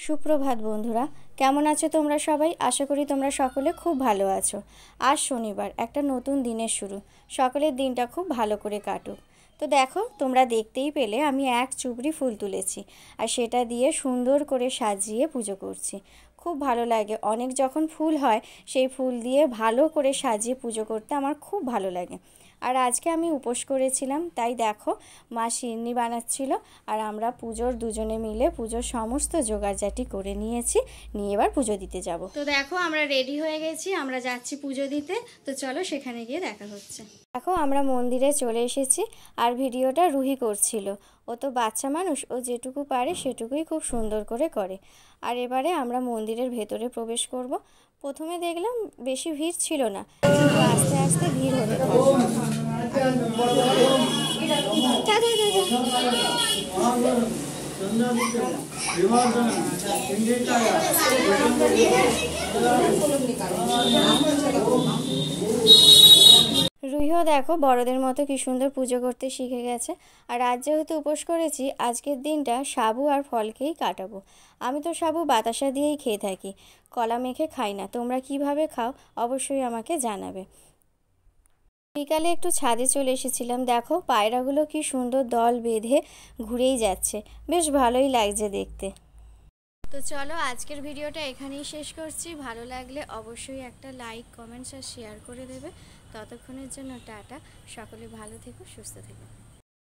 সুপ্রভাত বন্ধুরা, কেমন আছো তোমরা সবাই? আশা করি তোমরা সকলে খুব ভালো আছো। আজ শনিবার, একটা নতুন দিনের শুরু। সকলের দিনটা খুব ভালো করে কাটুক। তো দেখো, তোমরা দেখতেই পেলে আমি এক চুবড়ি ফুল তুলেছি আর সেটা দিয়ে সুন্দর করে সাজিয়ে পুজো করছি। খুব ভালো লাগে, অনেক যখন ফুল হয় সেই ফুল দিয়ে ভালো করে সাজিয়ে পুজো করতে আমার খুব ভালো লাগে। আর আজকে আমি উপোস করেছিলাম, তাই দেখো মা সিন্নি বানাচ্ছিল আর আমরা পুজোর দুজনে মিলে পুজোর সমস্ত জোগাড়জাটি করে নিয়েছি, নিয়ে এবার পুজো দিতে যাব। তো দেখো আমরা রেডি হয়ে গেছি, আমরা যাচ্ছি পুজো দিতে। তো চলো সেখানে গিয়ে দেখা হচ্ছে। দেখো আমরা মন্দিরে চলে এসেছি আর ভিডিওটা রুহি করছিল। ও তো বাচ্চা মানুষ, ও যেটুকু পারে সেটুকুই খুব সুন্দর করে করে। আর এবারে আমরা মন্দিরের ভেতরে প্রবেশ করব। প্রথমে দেখলাম বেশি ভিড় ছিল না, কিন্তু আস্তে আস্তে ভিড় হতে থাকলো। রুহিও দেখো বড়দের মতো কি সুন্দর পুজো করতে শিখে গেছে। আর আজ যেহেতু উপোস করেছি, আজকের দিনটা সাবু আর ফলকেই কাটাবো। আমি তো সাবু বাতাসা দিয়েই খেয়ে থাকি, কলা মেখে খাই না। তোমরা কিভাবে খাও অবশ্যই আমাকে জানাবে। বিকালে একটু ছাদে চলে এসেছিলাম, দেখো পায়রাগুলো কি সুন্দর দল বেঁধে ঘুরেই যাচ্ছে, বেশ ভালোই লাগছে দেখতে। তো চলো আজকের ভিডিওটা এখানেই শেষ করছি। ভালো লাগলে অবশ্যই একটা লাইক, কমেন্টস আর শেয়ার করে দেবে। ততক্ষণের জন্য টাটা, সকলে ভালো থেকো, সুস্থ থেকো।